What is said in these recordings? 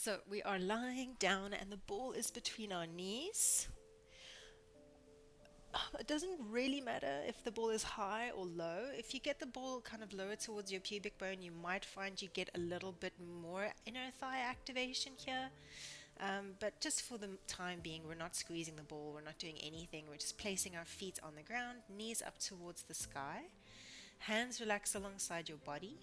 So we are lying down and the ball is between our knees. It doesn't really matter if the ball is high or low. If you get the ball kind of lower towards your pubic bone, you might find you get a little bit more inner thigh activation here. But just for the time being, we're not squeezing the ball, we're not doing anything. We're just placing our feet on the ground, knees up towards the sky, hands relax alongside your body.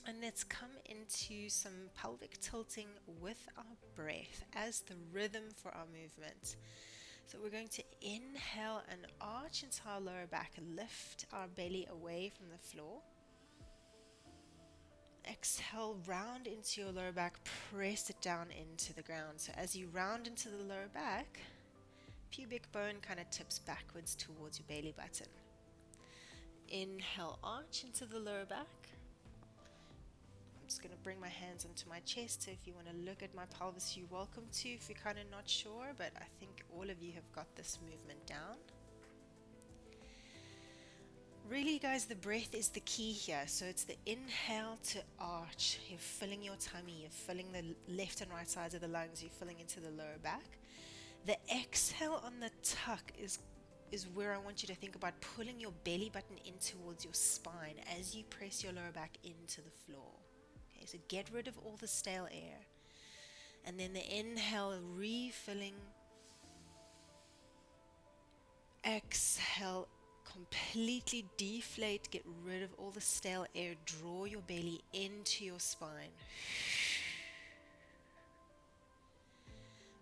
And let's come into some pelvic tilting with our breath as the rhythm for our movement. So we're going to inhale and arch into our lower back, lift our belly away from the floor. Exhale, round into your lower back, press it down into the ground. So as you round into the lower back, pubic bone kind of tips backwards towards your belly button. Inhale, arch into the lower back. I'm just going to bring my hands onto my chest, so if you want to look at my pelvis, you're welcome to if you're kind of not sure, but I think all of you have got this movement down. Really, guys, the breath is the key here. So it's the inhale to arch. You're filling your tummy, you're filling the left and right sides of the lungs, you're filling into the lower back. The exhale on the tuck is where I want you to think about pulling your belly button in towards your spine as you press your lower back into the floor. Okay, so get rid of all the stale air. And then the inhale, refilling. Exhale, completely deflate, get rid of all the stale air, draw your belly into your spine.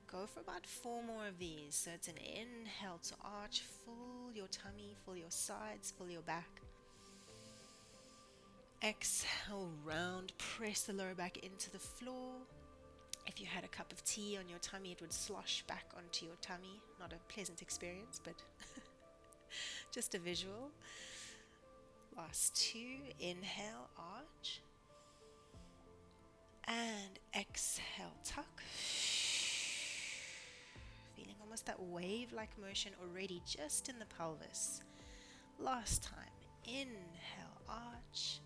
Go for about 4 more of these. So it's an inhale to arch, full your tummy, full your sides, full your back. Exhale, round, press the lower back into the floor. If you had a cup of tea on your tummy, it would slosh back onto your tummy. Not a pleasant experience, but just a visual. Last 2, inhale, arch. And exhale, tuck. Feeling almost that wave-like motion already just in the pelvis. Last time, inhale, arch.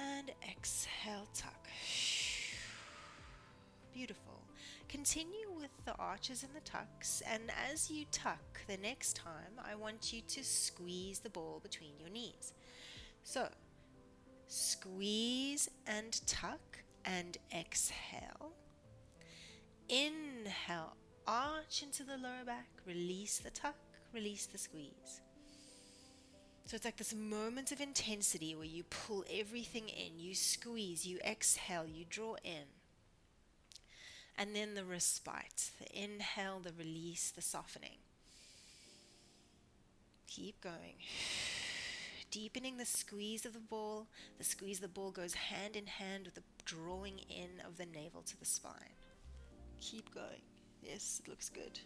And exhale, tuck. Beautiful. Continue with the arches and the tucks, and as you tuck the next time, I want you to squeeze the ball between your knees. So, squeeze and tuck and exhale. Inhale, arch into the lower back, release the tuck, release the squeeze. So it's like this moment of intensity where you pull everything in, you squeeze, you exhale, you draw in. And then the respite, the inhale, the release, the softening. Keep going. Deepening the squeeze of the ball. The squeeze of the ball goes hand in hand with the drawing in of the navel to the spine. Keep going. Yes, it looks good.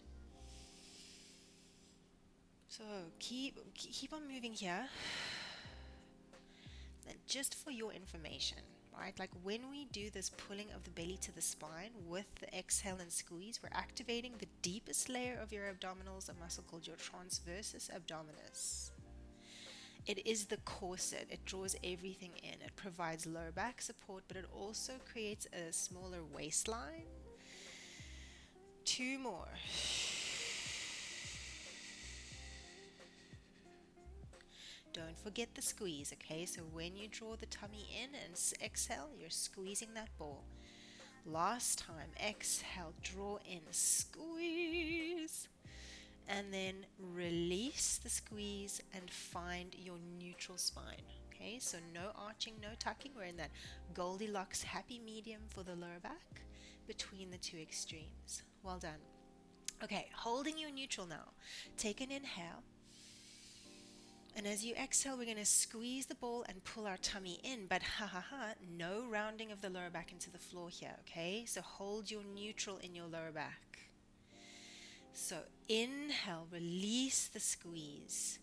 So keep on moving here. And just for your information, right? Like when we do this pulling of the belly to the spine with the exhale and squeeze, we're activating the deepest layer of your abdominals, a muscle called your transverse abdominis. It is the corset. It draws everything in. It provides lower back support, but it also creates a smaller waistline. 2 more. Don't forget the squeeze, okay? So when you draw the tummy in and exhale, you're squeezing that ball. Last time, exhale, draw in, squeeze. And then release the squeeze and find your neutral spine. Okay, so no arching, no tucking. We're in that Goldilocks happy medium for the lower back between the 2 extremes. Well done. Okay, holding your neutral now. Take an inhale. And as you exhale, we're going to squeeze the ball and pull our tummy in. But no rounding of the lower back into the floor here, okay? So hold your neutral in your lower back. So inhale, release the squeeze.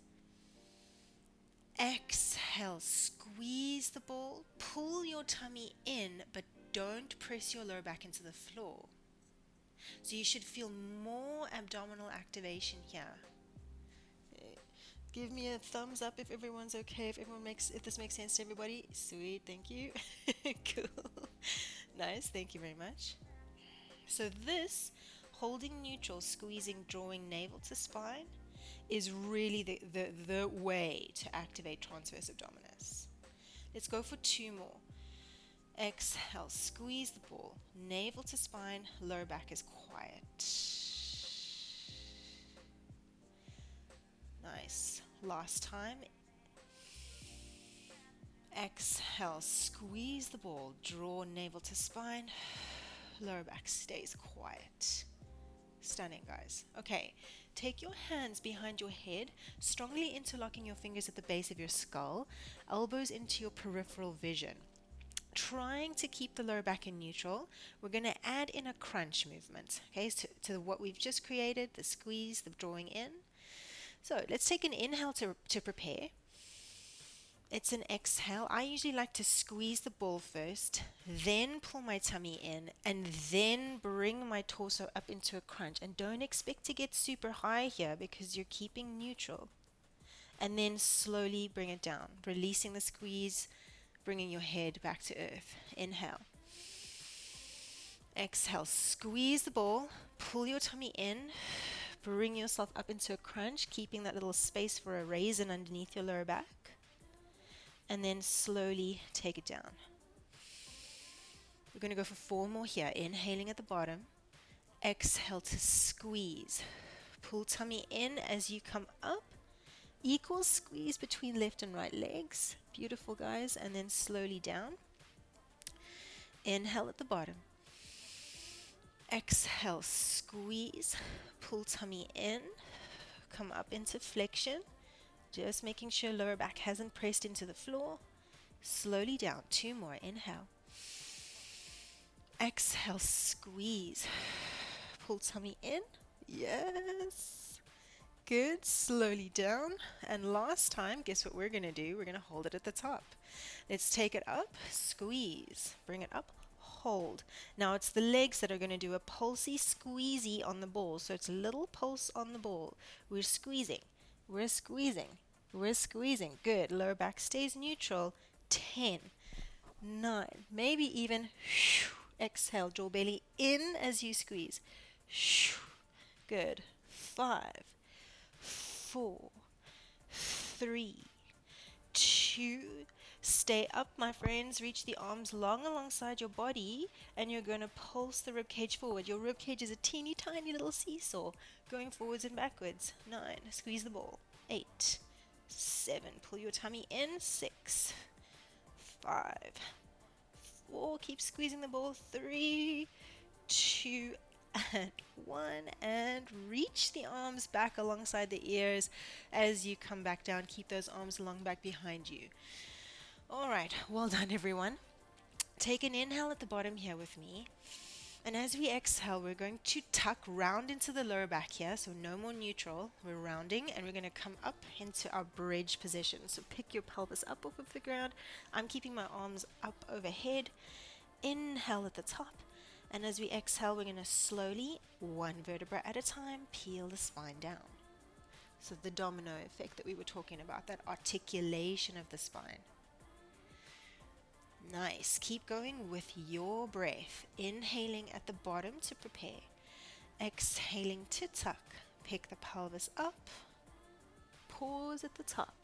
Exhale, squeeze the ball, pull your tummy in, but don't press your lower back into the floor. So you should feel more abdominal activation here. Give me a thumbs up if everyone's okay, if this makes sense to everybody. Sweet, thank you. Cool. Nice, thank you very much. So this holding neutral, squeezing, drawing navel to spine is really the way to activate transverse abdominis. Let's go for two more. Exhale, squeeze the ball, navel to spine, lower back is quiet. Nice. Last time. Exhale, squeeze the ball, draw navel to spine, lower back stays quiet. Stunning, guys. Okay, take your hands behind your head, strongly interlocking your fingers at the base of your skull, elbows into your peripheral vision. Trying to keep the lower back in neutral, we're going to add in a crunch movement, okay, to what we've just created, the squeeze, the drawing in. So let's take an inhale to prepare. It's an exhale. I usually like to squeeze the ball first, then pull my tummy in, and then bring my torso up into a crunch. And don't expect to get super high here because you're keeping neutral. And then slowly bring it down, releasing the squeeze, bringing your head back to earth. Inhale. Exhale, squeeze the ball, pull your tummy in, bring yourself up into a crunch, keeping that little space for a raisin underneath your lower back. And then slowly take it down. We're going to go for 4 more here. Inhaling at the bottom. Exhale to squeeze. Pull tummy in as you come up. Equal squeeze between left and right legs. Beautiful, guys. And then slowly down. Inhale at the bottom. Exhale, squeeze. Pull tummy in. Come up into flexion. Just making sure lower back hasn't pressed into the floor. Slowly down. 2 more. Inhale. Exhale, squeeze. Pull tummy in. Yes. Good. Slowly down. And last time, guess what we're going to do? We're going to hold it at the top. Let's take it up. Squeeze. Bring it up. Hold. Now it's the legs that are going to do a pulsey squeezy on the ball. So it's a little pulse on the ball. We're squeezing. We're squeezing. We're squeezing. Good. Lower back stays neutral. 10, 9, maybe even exhale. Draw belly in as you squeeze. Good. 5, 4, 3, 2. Stay up, my friends. Reach the arms long alongside your body, and you're going to pulse the ribcage forward. Your ribcage is a teeny tiny little seesaw going forwards and backwards. 9. Squeeze the ball. 8, 7. Pull your tummy in. 6, 5, 4. Keep squeezing the ball. 3, 2, and 1. And reach the arms back alongside the ears as you come back down. Keep those arms long back behind you. All right, well done, everyone. Take an inhale at the bottom here with me. And as we exhale, we're going to tuck round into the lower back here, so no more neutral. We're rounding, and we're going to come up into our bridge position. So pick your pelvis up off of the ground. I'm keeping my arms up overhead. Inhale at the top. And as we exhale, we're going to slowly, 1 vertebra at a time, peel the spine down. So the domino effect that we were talking about, that articulation of the spine. Nice. Keep going with your breath. Inhaling at the bottom to prepare. Exhaling to tuck. Pick the pelvis up. Pause at the top.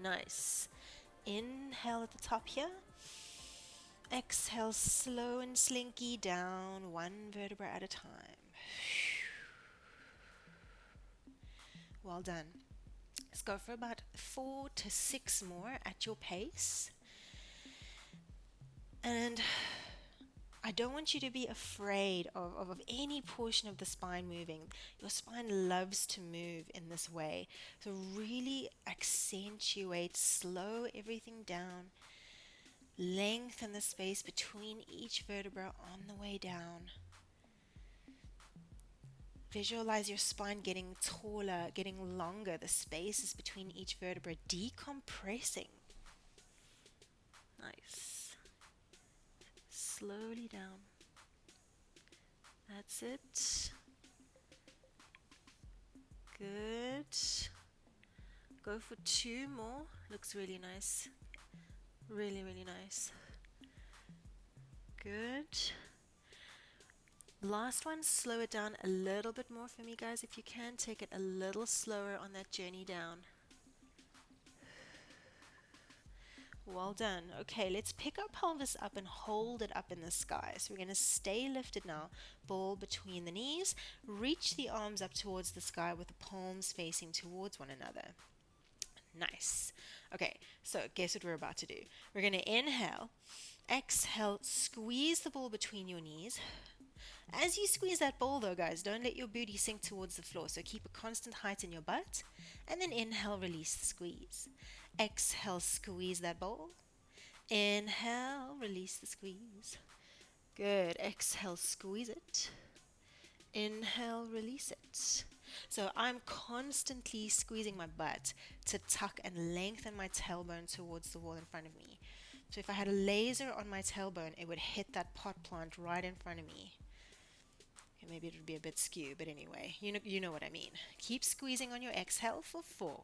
Nice. Inhale at the top here. Exhale slow and slinky down, 1 vertebra at a time. Well done. Let's go for about 4 to 6 more at your pace. And I don't want you to be afraid of any portion of the spine moving. Your spine loves to move in this way. So really accentuate, slow everything down. Lengthen the space between each vertebra on the way down. Visualize your spine getting taller, getting longer. The spaces between each vertebra decompressing. Nice. Slowly down. That's it. Good. Go for 2 more. Looks really nice. Really, really nice. Good. Last one, slow it down a little bit more for me, guys. If you can, take it a little slower on that journey down. Well done. Okay, let's pick our pelvis up and hold it up in the sky. So we're going to stay lifted now, ball between the knees. Reach the arms up towards the sky with the palms facing towards one another. Nice. Okay, so guess what we're about to do? We're going to inhale, exhale, squeeze the ball between your knees. As you squeeze that ball though, guys, don't let your booty sink towards the floor. So keep a constant height in your butt. And then inhale, release the squeeze. Exhale, squeeze that ball. Inhale, release the squeeze. Good. Exhale, squeeze it. Inhale, release it. So I'm constantly squeezing my butt to tuck and lengthen my tailbone towards the wall in front of me. So if I had a laser on my tailbone, it would hit that pot plant right in front of me. Okay, maybe it would be a bit skew, but anyway, you know what I mean. Keep squeezing on your exhale for 4.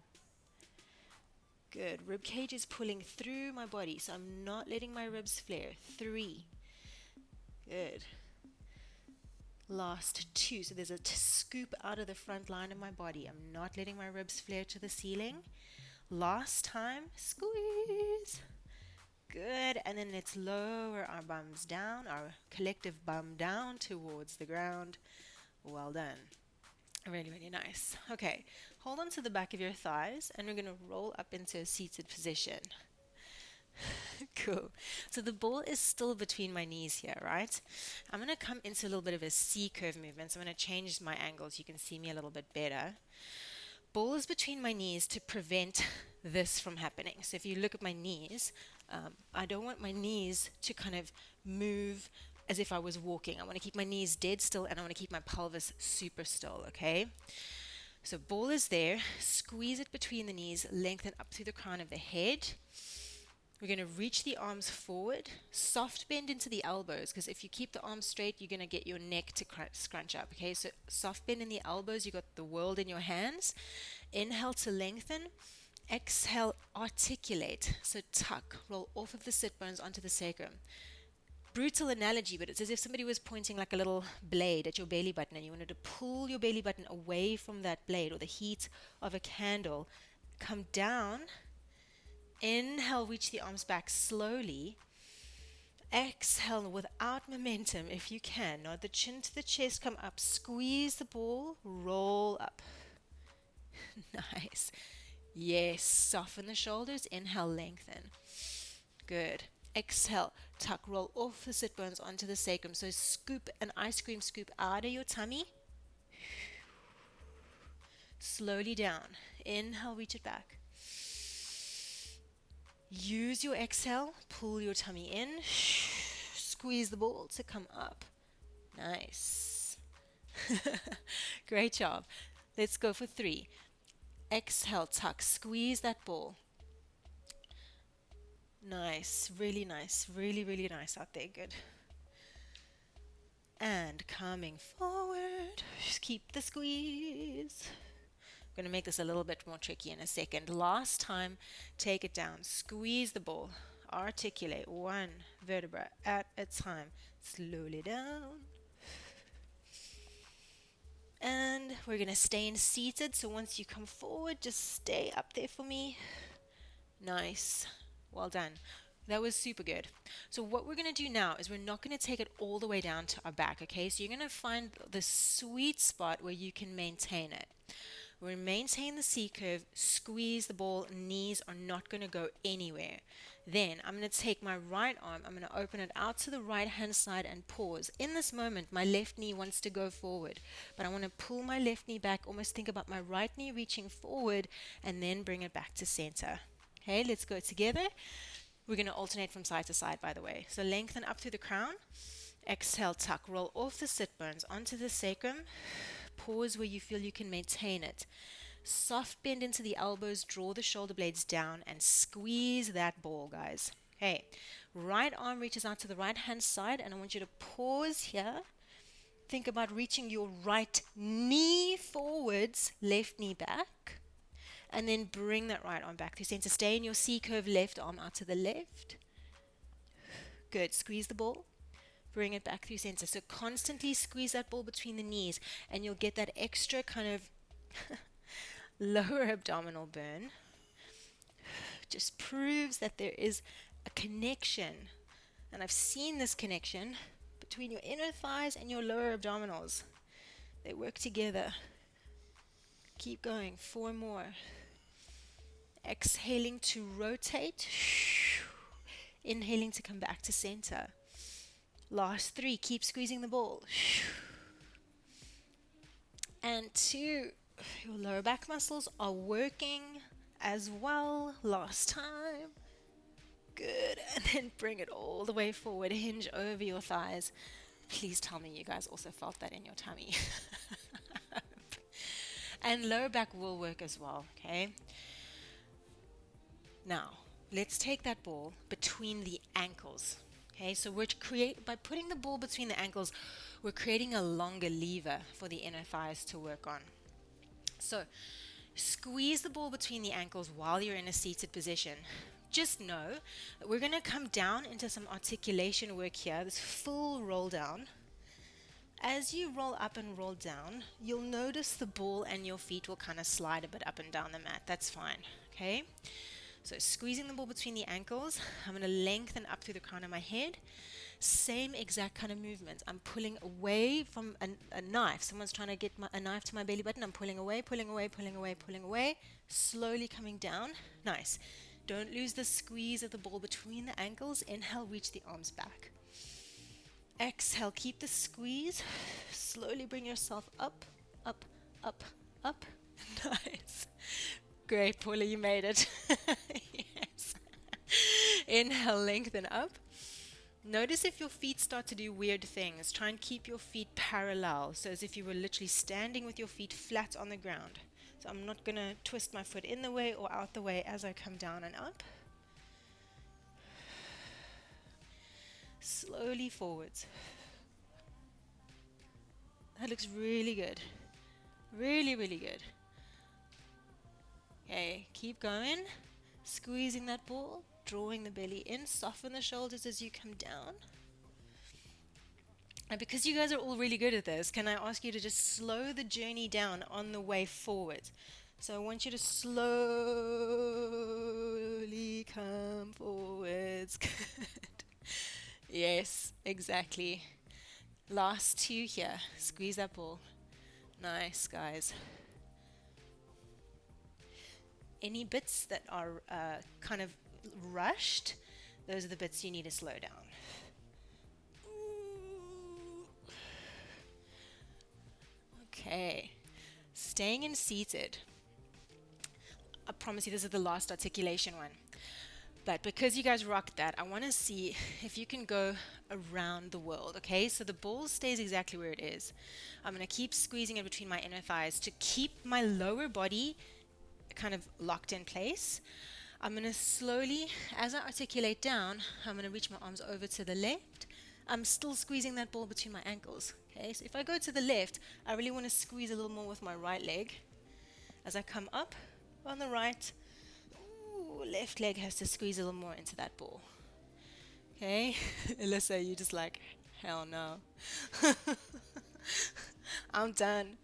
Good. Rib cage is pulling through my body, so I'm not letting my ribs flare. 3. Good. Last 2. So there's a scoop out of the front line of my body. I'm not letting my ribs flare to the ceiling. Last time. Squeeze. Good. And then let's lower our bums down, our collective bum down towards the ground. Well done. Really, really nice. Okay, hold on to the back of your thighs and we're going to roll up into a seated position. Cool. So the ball is still between my knees here, right? I'm going to come into a little bit of a C curve movement. So I'm going to change my angle so you can see me a little bit better. Ball is between my knees to prevent this from happening. So if you look at my knees, I don't want my knees to kind of move as if I was walking. I want to keep my knees dead still and I want to keep my pelvis super still, okay? So ball is there, squeeze it between the knees, lengthen up through the crown of the head. We're going to reach the arms forward, soft bend into the elbows, because if you keep the arms straight, you're going to get your neck to scrunch up, okay? So soft bend in the elbows, you got the world in your hands. Inhale to lengthen. Exhale, articulate. So tuck, roll off of the sit bones onto the sacrum. Brutal analogy, but it's as if somebody was pointing like a little blade at your belly button and you wanted to pull your belly button away from that blade or the heat of a candle. Come down. Inhale, reach the arms back slowly. Exhale without momentum if you can. Nod the chin to the chest, come up, squeeze the ball, roll up. Nice. Yes, soften the shoulders. Inhale, lengthen. Good. Exhale, tuck, roll off the sit bones onto the sacrum. So scoop an ice cream scoop out of your tummy. Slowly down. Inhale, reach it back. Use your exhale, pull your tummy in. Squeeze the ball to come up. Nice. Great job. Let's go for 3. Exhale, tuck, squeeze that ball. Nice, really nice, really, really nice out there, good. And coming forward, just keep the squeeze. I'm going to make this a little bit more tricky in a second. Last time, take it down, squeeze the ball, articulate 1 vertebra at a time, slowly down. And we're going to stay in seated, so once you come forward, just stay up there for me. Nice. Well done. That was super good. So what we're going to do now is we're not going to take it all the way down to our back, okay? So you're going to find the sweet spot where you can maintain it. We're maintain the C curve, squeeze the ball, knees are not going to go anywhere. Then I'm going to take my right arm, I'm going to open it out to the right hand side and pause. In this moment, my left knee wants to go forward, but I want to pull my left knee back, almost think about my right knee reaching forward and then bring it back to center. Okay, let's go together. We're going to alternate from side to side, by the way. So lengthen up through the crown. Exhale, tuck. Roll off the sit bones onto the sacrum. Pause where you feel you can maintain it. Soft bend into the elbows. Draw the shoulder blades down and squeeze that ball, guys. Okay. Right arm reaches out to the right hand side, and I want you to pause here. Think about reaching your right knee forwards, left knee back. And then bring that right arm back to center. Stay in your C curve, left arm out to the left. Good. Squeeze the ball. bring it back through center. So constantly squeeze that ball between the knees, and you'll get that extra kind of lower abdominal burn. Just proves that there is a connection, and I've seen this connection between your inner thighs and your lower abdominals. They work together. Keep going. 4 more. Exhaling to rotate. Inhaling to come back to center. Last 3. Keep squeezing the ball. And 2. Your lower back muscles are working as well. Last time. Good. And then bring it all the way forward. Hinge over your thighs. Please tell me you guys also felt that in your tummy. And lower back will work as well, okay? Now, let's take that ball between the ankles. Okay, so by putting the ball between the ankles, we're creating a longer lever for the inner thighs to work on. So, squeeze the ball between the ankles while you're in a seated position. Just know that we're going to come down into some articulation work here, this full roll down. As you roll up and roll down, you'll notice the ball and your feet will kind of slide a bit up and down the mat. That's fine, okay? So squeezing the ball between the ankles, I'm going to lengthen up through the crown of my head. Same exact kind of movements. I'm pulling away from a knife. Someone's trying to get a knife to my belly button. I'm pulling away, pulling away, pulling away, pulling away. Slowly coming down. Nice. Don't lose the squeeze of the ball between the ankles. Inhale, reach the arms back. Exhale, keep the squeeze. Slowly bring yourself up, up, up, up. Nice. Great, Paula, you made it. Yes. Inhale, lengthen up. Notice if your feet start to do weird things. Try and keep your feet parallel, so as if you were literally standing with your feet flat on the ground. So I'm not going to twist my foot in the way or out the way as I come down and up. Slowly forwards. That looks really good. Really, really good. Okay, keep going. Squeezing that ball, drawing the belly in, soften the shoulders as you come down. And because you guys are all really good at this, can I ask you to just slow the journey down on the way forward? So I want you to slowly come forwards. Good. Yes, exactly. Last 2 here. Squeeze that ball. Nice, guys. Any bits that are kind of rushed, those are the bits you need to slow down. Okay. Staying in seated. I promise you this is the last articulation one. But because you guys rocked that, I want to see if you can go around the world, okay? So the ball stays exactly where it is. I'm going to keep squeezing it between my inner thighs to keep my lower body kind of locked in place. I'm going to slowly, as I articulate down, I'm going to reach my arms over to the left. I'm still squeezing that ball between my ankles, okay? So if I go to the left, I really want to squeeze a little more with my right leg. As I come up on the right, left leg has to squeeze a little more into that ball. Okay? Alyssa, you just like, hell no. I'm done.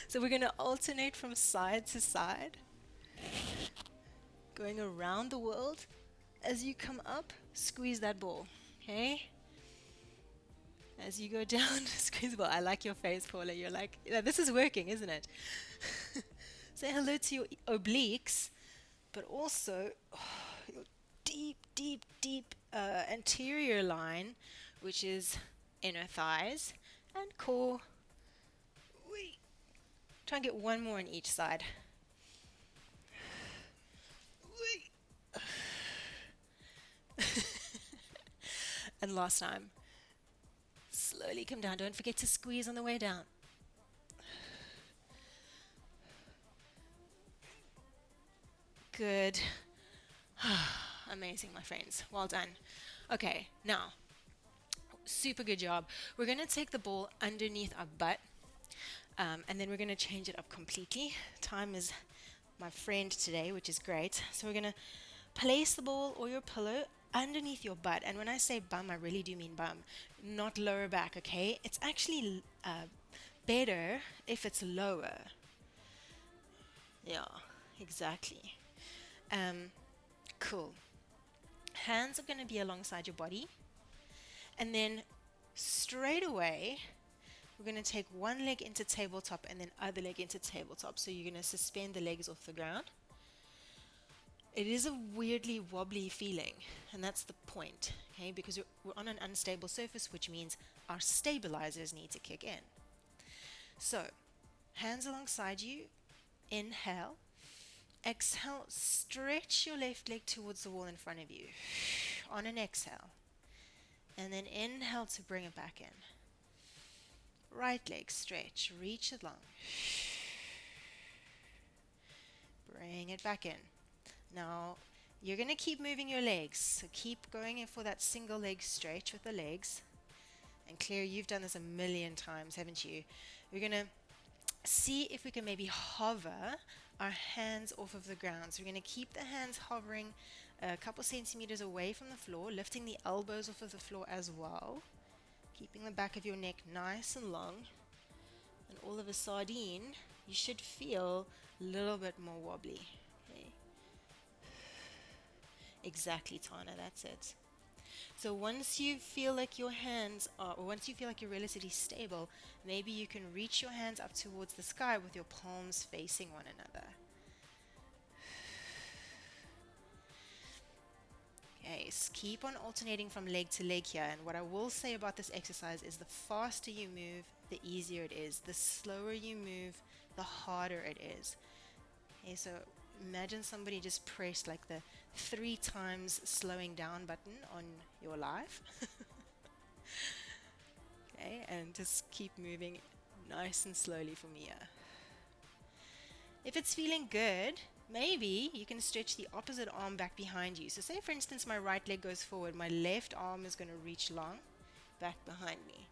So we're going to alternate from side to side. Going around the world. As you come up, squeeze that ball. Okay? As you go down, squeeze the ball. I like your face, Paula. You're like, yeah, this is working, isn't it? Say hello to your obliques. But also your deep, deep, deep anterior line, which is inner thighs and core. Wait. Try and get one more on each side. And last time. Slowly come down. Don't forget to squeeze on the way down. Good. Amazing, my friends. Well done. Okay, now, super good job. We're going to take the ball underneath our butt, and then we're going to change it up completely. Time is my friend today, which is great. So we're going to place the ball or your pillow underneath your butt. And when I say bum, I really do mean bum, not lower back, okay? It's actually better if it's lower. Yeah, exactly. Um, cool. Hands are going to be alongside your body. And then straight away, we're going to take one leg into tabletop and then other leg into tabletop. So you're going to suspend the legs off the ground. It is a weirdly wobbly feeling, and that's the point, okay? Because we're on an unstable surface, which means our stabilizers need to kick in. So, hands alongside you, inhale. Exhale, stretch your left leg towards the wall in front of you on an exhale. And then inhale to bring it back in. Right leg stretch, reach it long. Bring it back in. Now, you're going to keep moving your legs. So keep going in for that single leg stretch with the legs. And Claire, you've done this a million times, haven't you? We're going to see if we can maybe hover our hands off of the ground. So we're going to keep the hands hovering a couple centimeters away from the floor, lifting the elbows off of the floor as well, keeping the back of your neck nice and long. And all of a sardine, you should feel a little bit more wobbly. Okay. Exactly, Tana, that's it. So once you feel like your hands are, or once you feel like you're relatively stable, maybe you can reach your hands up towards the sky with your palms facing one another. Okay, so keep on alternating from leg to leg here. And what I will say about this exercise is the faster you move, the easier it is. The slower you move, the harder it is. Okay, so imagine somebody just pressed like the 3 times slowing down button on your life. Okay, and just keep moving nice and slowly from here. If it's feeling good, maybe you can stretch the opposite arm back behind you. So say for instance my right leg goes forward, my left arm is going to reach long back behind me.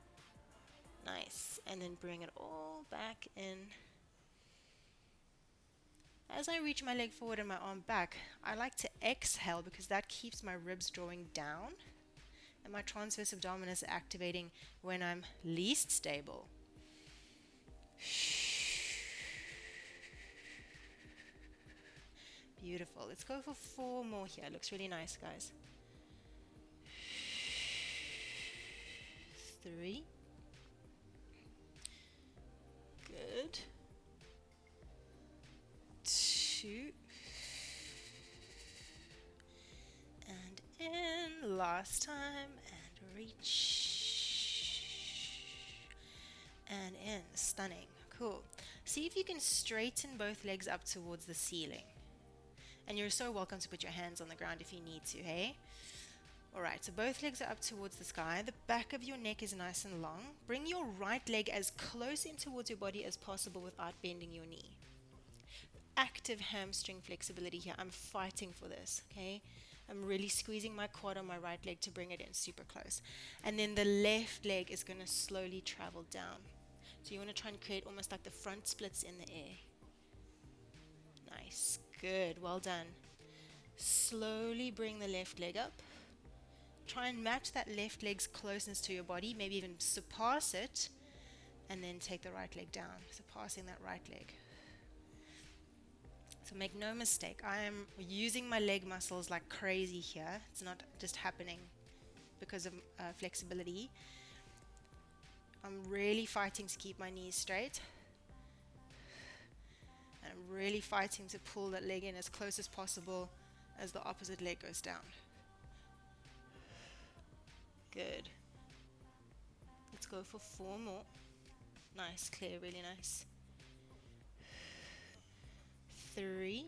Nice. And then bring it all back in. As I reach my leg forward and my arm back, I like to exhale because that keeps my ribs drawing down and my transverse abdominis activating when I'm least stable. Beautiful. Let's go for 4 more here. Looks really nice, guys. 3. Good. 2. And in. Last time. And reach. And in. Stunning. Cool. See if you can straighten both legs up towards the ceiling. And you're so welcome to put your hands on the ground if you need to, hey? Alright, so both legs are up towards the sky. The back of your neck is nice and long. Bring your right leg as close in towards your body as possible without bending your knee. Active hamstring flexibility here. I'm fighting for this, okay? I'm really squeezing my quad on my right leg to bring it in super close. And then the left leg is going to slowly travel down. So you want to try and create almost like the front splits in the air. Nice. Good. Well done. Slowly bring the left leg up. Try and match that left leg's closeness to your body, maybe even surpass it, and then take the right leg down, surpassing that right leg. So make no mistake, I am using my leg muscles like crazy here. It's not just happening because of flexibility. I'm really fighting to keep my knees straight. And I'm really fighting to pull that leg in as close as possible as the opposite leg goes down. Good. Let's go for 4 more. Nice, Claire, really nice. 3.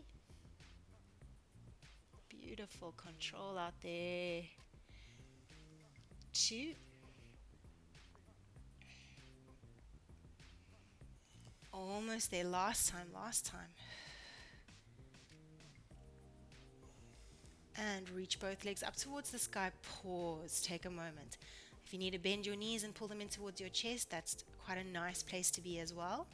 Beautiful control out there. 2. Almost there. Last time. And reach both legs up towards the sky. Pause. Take a moment. If you need to bend your knees and pull them in towards your chest, that's quite a nice place to be as well.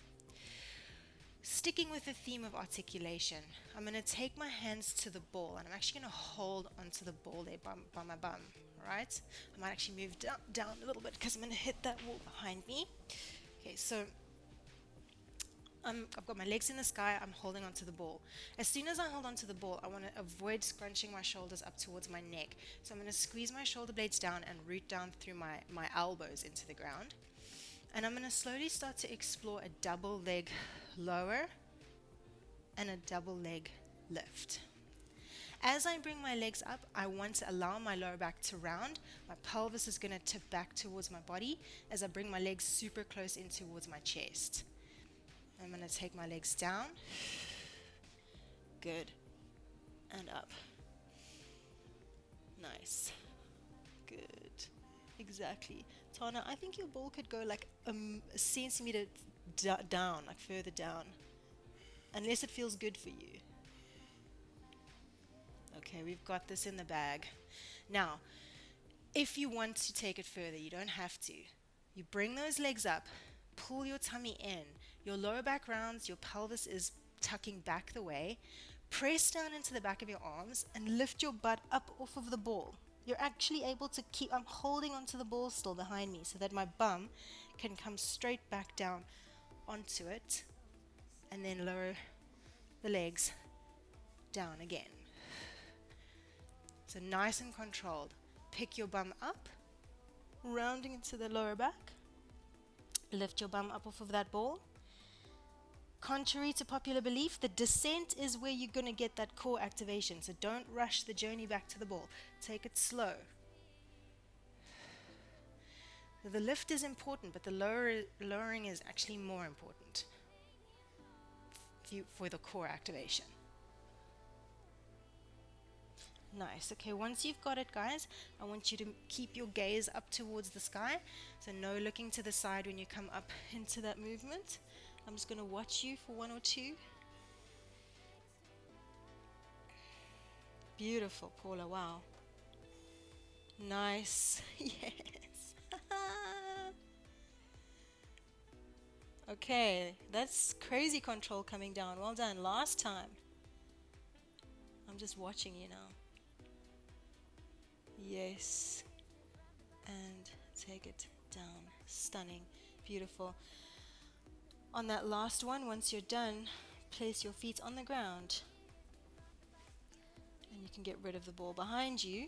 Sticking with the theme of articulation, I'm going to take my hands to the ball and I'm actually going to hold onto the ball there by my bum, alright? I might actually move down a little bit because I'm going to hit that wall behind me. Okay, so I've got my legs in the sky, I'm holding onto the ball. As soon as I hold onto the ball, I want to avoid scrunching my shoulders up towards my neck. So I'm going to squeeze my shoulder blades down and root down through my elbows into the ground. And I'm going to slowly start to explore a double leg lower and a double leg lift. As I bring my legs up, I want to allow my lower back to round. My pelvis is going to tip back towards my body as I bring my legs super close in towards my chest. I'm going to take my legs down. Good. And up. Nice. Good. Exactly. Tana, I think your ball could go like a centimeter down, like further down. Unless it feels good for you. Okay, we've got this in the bag. Now, if you want to take it further, you don't have to. You bring those legs up, pull your tummy in, your lower back rounds, your pelvis is tucking back the way, press down into the back of your arms and lift your butt up off of the ball. You're actually able to I'm holding onto the ball still behind me so that my bum can come straight back down onto it and then lower the legs down again. So nice and controlled. Pick your bum up, rounding into the lower back. Lift your bum up off of that ball. Contrary to popular belief, the descent is where you're going to get that core activation. So don't rush the journey back to the ball. Take it slow. The lift is important, but the lowering is actually more important for the core activation. Nice. Okay, once you've got it, guys, I want you to keep your gaze up towards the sky. So no looking to the side when you come up into that movement. I'm just going to watch you for one or two. Beautiful, Paula. Wow. Nice. Yes. Okay, that's crazy control coming down. Well done. Last time. I'm just watching you now. Yes. And take it down. Stunning. Beautiful. On that last one, once you're done, place your feet on the ground. And you can get rid of the ball behind you.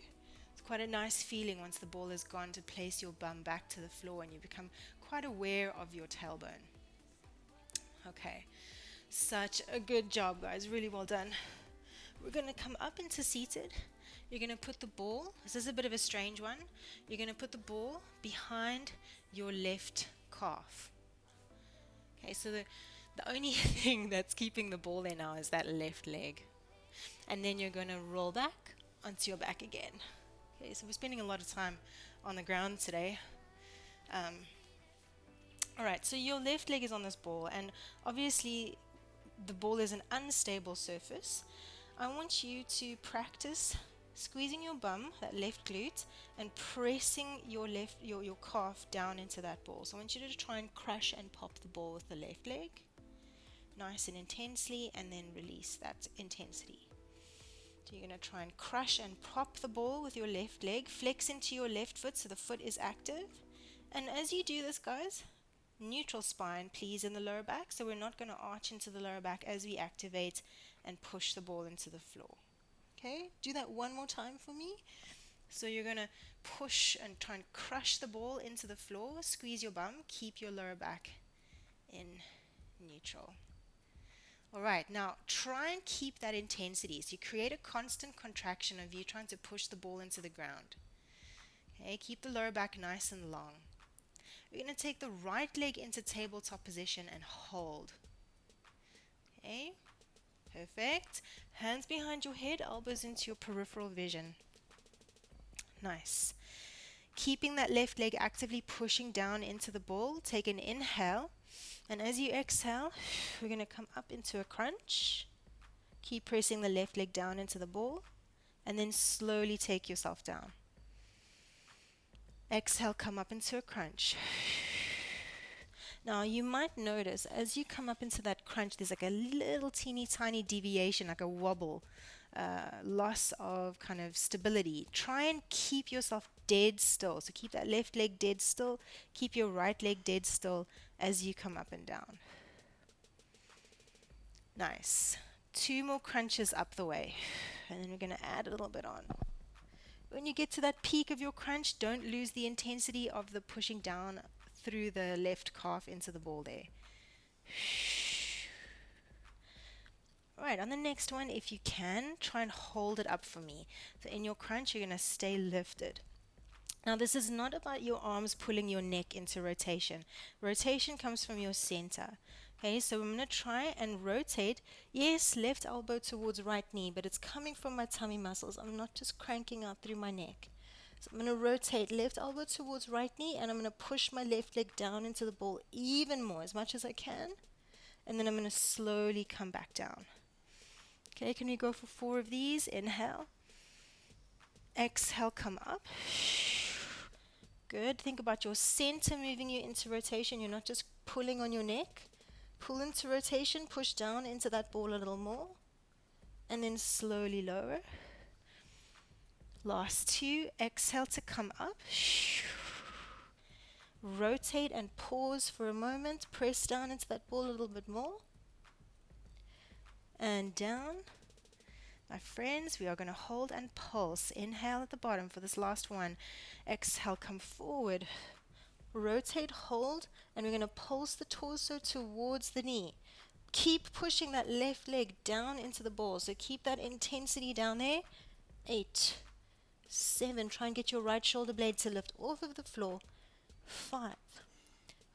It's quite a nice feeling once the ball is gone to place your bum back to the floor and you become quite aware of your tailbone. Okay. Such a good job, guys. Really well done. We're going to come up into seated. You're going to put the ball, this is a bit of a strange one, you're going to put the ball behind your left calf. Okay, so the only thing that's keeping the ball there now is that left leg. And then you're going to roll back onto your back again. Okay, so we're spending a lot of time on the ground today. Alright, so your left leg is on this ball, and obviously the ball is an unstable surface. I want you to practice squeezing your bum, that left glute, and pressing your calf down into that ball. So I want you to try and crush and pop the ball with the left leg, nice and intensely, and then release that intensity. So you're going to try and crush and pop the ball with your left leg, flex into your left foot so the foot is active. And as you do this, guys, neutral spine, please, in the lower back. So we're not going to arch into the lower back as we activate and push the ball into the floor. Okay, do that one more time for me. So you're going to push and try and crush the ball into the floor, squeeze your bum, keep your lower back in neutral. All right, now try and keep that intensity. So you create a constant contraction of you trying to push the ball into the ground. Okay, keep the lower back nice and long. We're going to take the right leg into tabletop position and hold. Okay, perfect. Hands behind your head, elbows into your peripheral vision. Nice. Keeping that left leg actively pushing down into the ball, take an inhale. And as you exhale, we're going to come up into a crunch. Keep pressing the left leg down into the ball. And then slowly take yourself down. Exhale, come up into a crunch. Now you might notice as you come up into that crunch, there's like a little teeny tiny deviation, like a wobble, loss of kind of stability. Try and keep yourself dead still. So keep that left leg dead still, keep your right leg dead still as you come up and down. Nice. 2 more crunches up the way, and then we're going to add a little bit on. When you get to that peak of your crunch, don't lose the intensity of the pushing down through the left calf into the ball there. Alright, on the next one, if you can, try and hold it up for me. So in your crunch, you're going to stay lifted. Now, this is not about your arms pulling your neck into rotation. Rotation comes from your center. Okay, so I'm going to try and rotate. Yes, left elbow towards right knee, but it's coming from my tummy muscles. I'm not just cranking out through my neck. So I'm going to rotate left elbow towards right knee, and I'm going to push my left leg down into the ball even more, as much as I can. And then I'm going to slowly come back down. Okay, can we go for 4 of these? Inhale. Exhale, come up. Good. Think about your center moving you into rotation. You're not just pulling on your neck. Pull into rotation, push down into that ball a little more. And then slowly lower. Last 2. Exhale to come up. Rotate and pause for a moment. Press down into that ball a little bit more. And down. My friends, we are going to hold and pulse. Inhale at the bottom for this last one. Exhale, come forward. Rotate, hold, and we're going to pulse the torso towards the knee. Keep pushing that left leg down into the ball. So keep that intensity down there. 8, 7. Try and get your right shoulder blade to lift off of the floor. 5,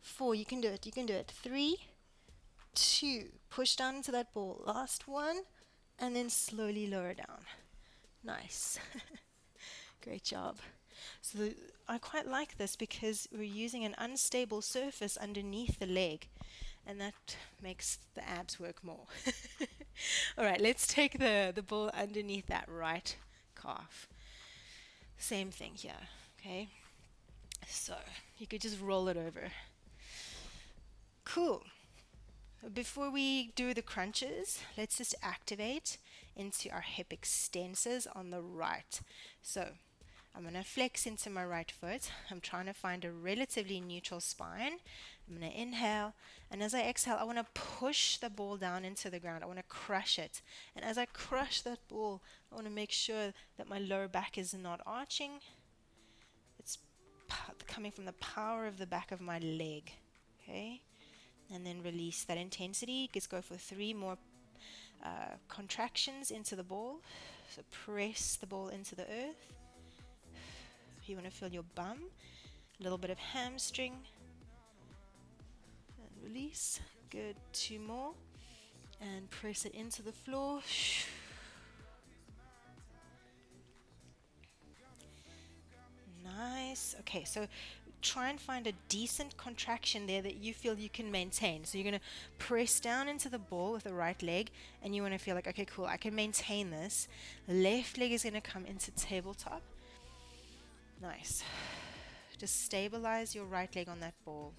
4. You can do it. You can do it. 3, 2. Push down into that ball. Last one. And then slowly lower down. Nice. Great job. So I quite like this because we're using an unstable surface underneath the leg, and that makes the abs work more. All right, let's take the ball underneath that right calf. Same thing here, okay? So you could just roll it over. Cool. Before we do the crunches, let's just activate into our hip extensors on the right. So I'm going to flex into my right foot. I'm trying to find a relatively neutral spine. I'm going to inhale, and as I exhale, I want to push the ball down into the ground. I want to crush it. And as I crush that ball, I want to make sure that my lower back is not arching. It's coming from the power of the back of my leg. Okay? And then release that intensity. Let's go for 3 more contractions into the ball. So press the ball into the earth. You want to feel your bum, a little bit of hamstring, and release. Good. 2 more, and press it into the floor. Nice. Okay, so try and find a decent contraction there that you feel you can maintain. So you're going to press down into the ball with the right leg, and you want to feel like, okay, cool, I can maintain this. Left leg is going to come into tabletop. Nice. Just stabilize your right leg on that ball.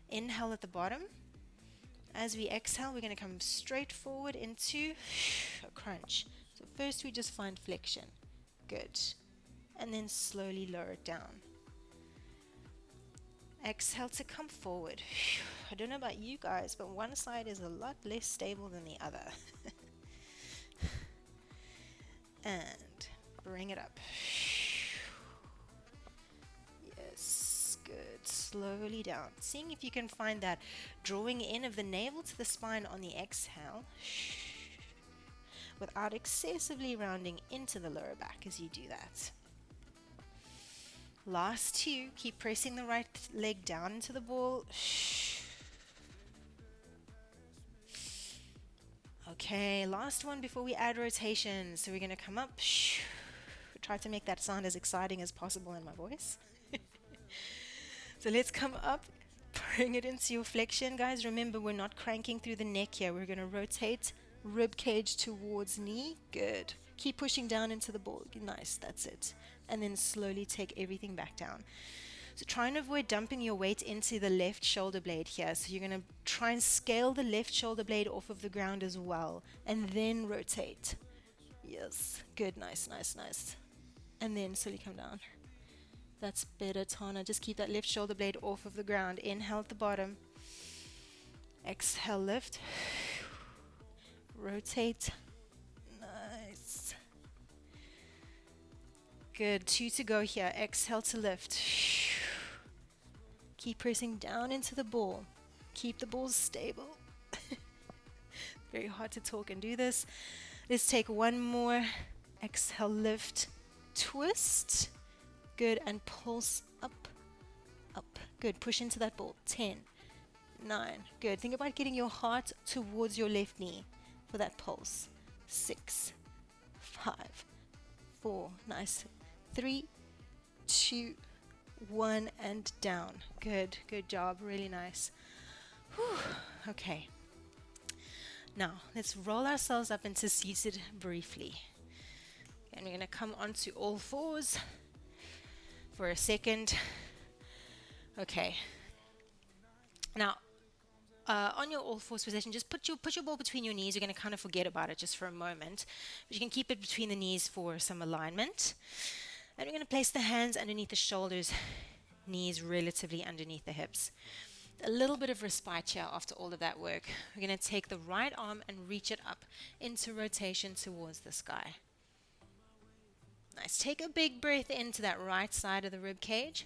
Inhale at the bottom. As we exhale, we're going to come straight forward into a crunch. So first we just find flexion. Good. And then slowly lower it down. Exhale to come forward. I don't know about you guys, but one side is a lot less stable than the other. And bring it up. Yes, good. Slowly down. Seeing if you can find that drawing in of the navel to the spine on the exhale without excessively rounding into the lower back as you do that. Last 2, keep pressing the right leg down into the ball. Okay, last one before we add rotation. So we're going to come up. Try to make that sound as exciting as possible in my voice. So let's come up. Bring it into your flexion, guys. Remember, we're not cranking through the neck here. We're going to rotate rib cage towards knee. Good. Keep pushing down into the ball. Nice, that's it. And then slowly take everything back down. So try and avoid dumping your weight into the left shoulder blade here. So you're going to try and scale the left shoulder blade off of the ground as well, and then rotate. Yes, good, nice, nice, nice. And then slowly come down. That's better, Tana. Just keep that left shoulder blade off of the ground. Inhale at the bottom. Exhale, lift. Rotate. Nice. Good. 2 to go here. Exhale to lift. Keep pressing down into the ball. Keep the ball stable. Very hard to talk and do this. Let's take one more. Exhale, lift. Twist. Good. And pulse up. Up. Good. Push into that ball. 10. 9. Good. Think about getting your heart towards your left knee for that pulse. 6. 5. 4. Nice. 3, 2, 1, and down. Good. Good job. Really nice. Whew. Okay. Now, let's roll ourselves up into seated briefly. And we're going to come onto all fours for a second. Okay. Now, on your all fours position, just put your ball between your knees. You're going to kind of forget about it just for a moment. But you can keep it between the knees for some alignment. And we're going to place the hands underneath the shoulders, knees relatively underneath the hips. A little bit of respite here after all of that work. We're going to take the right arm and reach it up into rotation towards the sky. Nice. Take a big breath into that right side of the rib cage.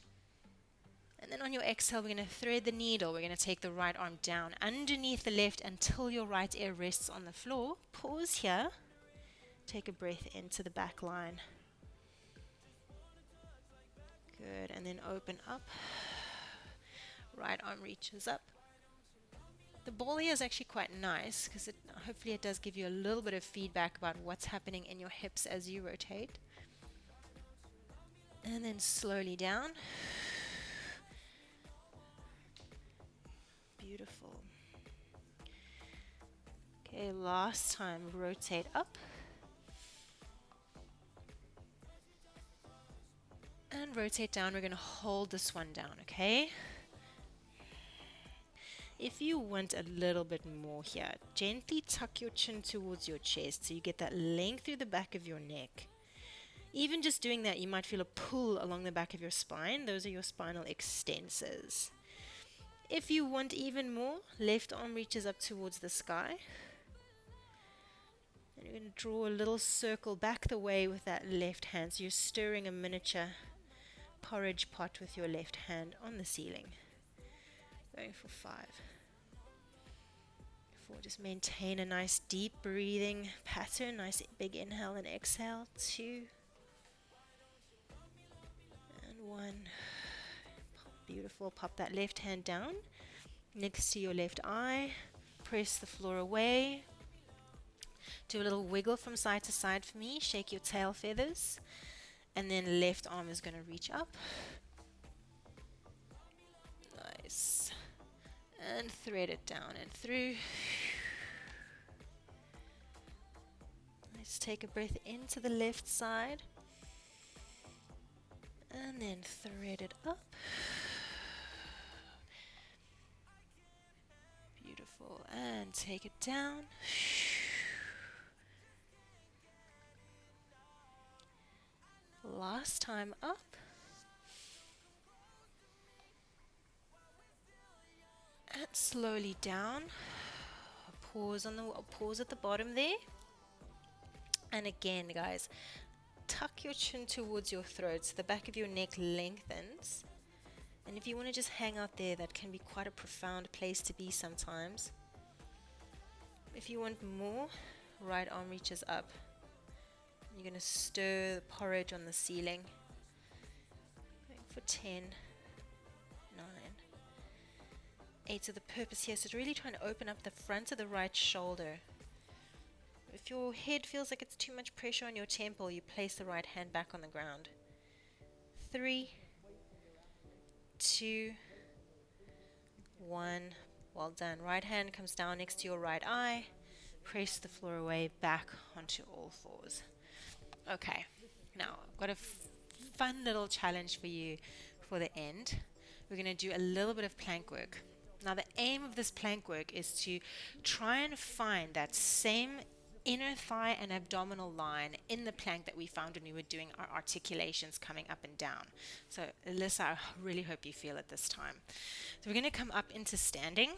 And then on your exhale, we're going to thread the needle. We're going to take the right arm down underneath the left until your right ear rests on the floor. Pause here. Take a breath into the back line. Good. And then open up. Right arm reaches up. The ball here is actually quite nice because hopefully it does give you a little bit of feedback about what's happening in your hips as you rotate. And then slowly down. Beautiful. Okay, last time, rotate up. And rotate down. We're going to hold this one down, okay? If you want a little bit more here, gently tuck your chin towards your chest so you get that length through the back of your neck. Even just doing that, you might feel a pull along the back of your spine. Those are your spinal extensors. If you want even more, left arm reaches up towards the sky. And you're going to draw a little circle back the way with that left hand. So you're stirring a miniature porridge pot with your left hand on the ceiling. Going for 5. 4. Just maintain a nice deep breathing pattern. Nice big inhale and exhale. 2. And 1. Beautiful. Pop that left hand down next to your left eye. Press the floor away. Do a little wiggle from side to side for me. Shake your tail feathers. And then left arm is going to reach up. Nice. And thread it down and through. Let's take a breath into the left side. And then thread it up. Beautiful. And take it down. Last time up. And slowly down. Pause at the bottom there. And again, guys, tuck your chin towards your throat so the back of your neck lengthens. And if you want to just hang out there, that can be quite a profound place to be sometimes. If you want more, right arm reaches up. You're going to stir the porridge on the ceiling. Going for 10, 9, 8. So the purpose here is to really try and open up the front of the right shoulder. If your head feels like it's too much pressure on your temple, you place the right hand back on the ground. 3, 2, 1. Well done. Right hand comes down next to your right eye. Press the floor away, back onto all fours. Okay, now I've got a fun little challenge for you for the end, we're going to do a little bit of plank work. Now, the aim of this plank work is to try and find that same inner thigh and abdominal line in the plank that we found when we were doing our articulations coming up and down. So, Alyssa, I really hope you feel it this time. So, we're going to come up into standing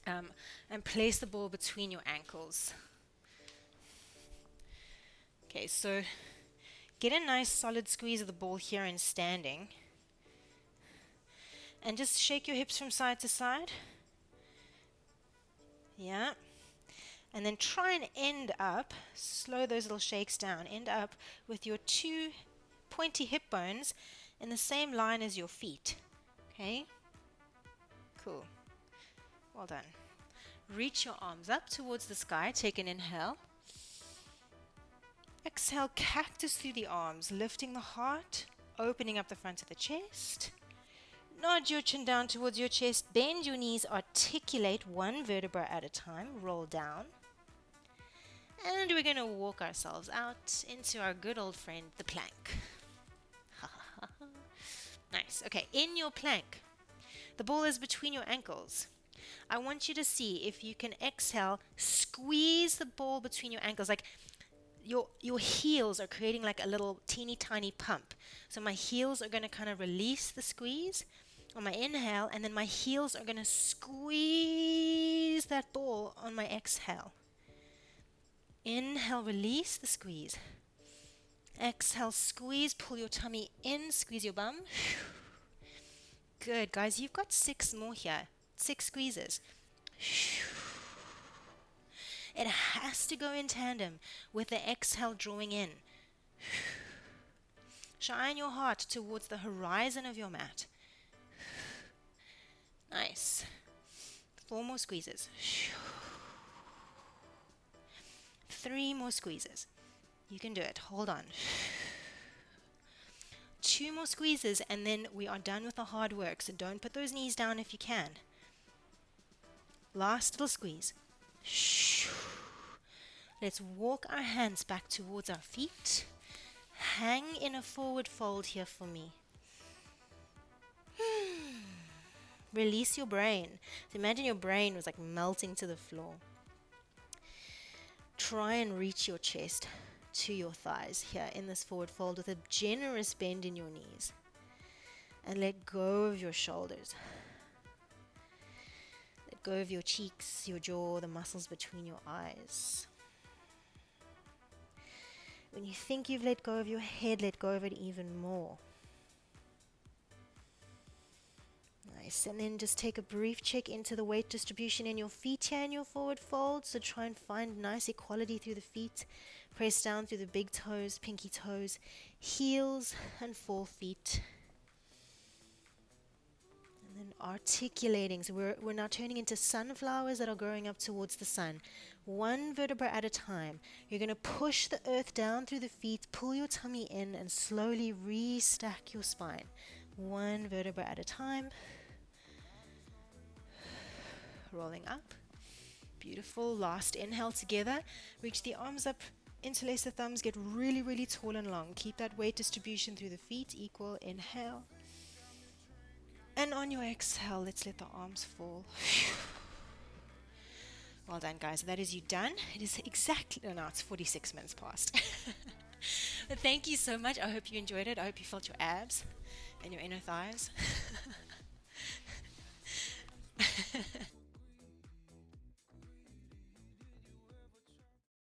and place the ball between your ankles. Okay, so get a nice solid squeeze of the ball here in standing. And just shake your hips from side to side. Yeah. And then try and end up, slow those little shakes down, end up with your two pointy hip bones in the same line as your feet. Okay? Cool. Well done. Reach your arms up towards the sky. Take an inhale. Exhale, cactus through the arms, lifting the heart, opening up the front of the chest. Nod your chin down towards your chest. Bend your knees. Articulate one vertebra at a time. Roll down. And we're going to walk ourselves out into our good old friend, the plank. Nice. Okay, in your plank, the ball is between your ankles. I want you to see if you can exhale, squeeze the ball between your ankles. Like your heels are creating like a little teeny tiny pump. So my heels are going to kind of release the squeeze on my inhale, and then my heels are going to squeeze that ball on my exhale. Inhale, release the squeeze. Exhale, squeeze, pull your tummy in, squeeze your bum. Good, guys, you've got 6 more here. 6 squeezes. It has to go in tandem with the exhale drawing in. Shine your heart towards the horizon of your mat. Nice. 4 more squeezes. 3 more squeezes. You can do it. Hold on. 2 more squeezes, and then we are done with the hard work. So don't put those knees down if you can. Last little squeeze. Let's walk our hands back towards our feet. Hang in a forward fold here for me. Release your brain. So imagine your brain was like melting to the floor. Try and reach your chest to your thighs here in this forward fold with a generous bend in your knees. And let go of your shoulders. Let go of your cheeks, your jaw, the muscles between your eyes. When you think you've let go of your head, let go of it even more. Nice. And then just take a brief check into the weight distribution in your feet here in your forward fold. So try and find nice equality through the feet. Press down through the big toes, pinky toes, heels and forefeet. And then articulating. So we're now turning into sunflowers that are growing up towards the sun. 1 vertebra at a time. You're going to push the earth down through the feet, pull your tummy in, and slowly restack your spine. 1 vertebra at a time. Rolling up. Beautiful. Last inhale together. Reach the arms up, interlace the thumbs, get really, really tall and long. Keep that weight distribution through the feet equal. Inhale. And on your exhale, let's let the arms fall. Well done, guys. That is you done. It is exactly, no, it's 46 minutes past. But thank you so much. I hope you enjoyed it. I hope you felt your abs and your inner thighs.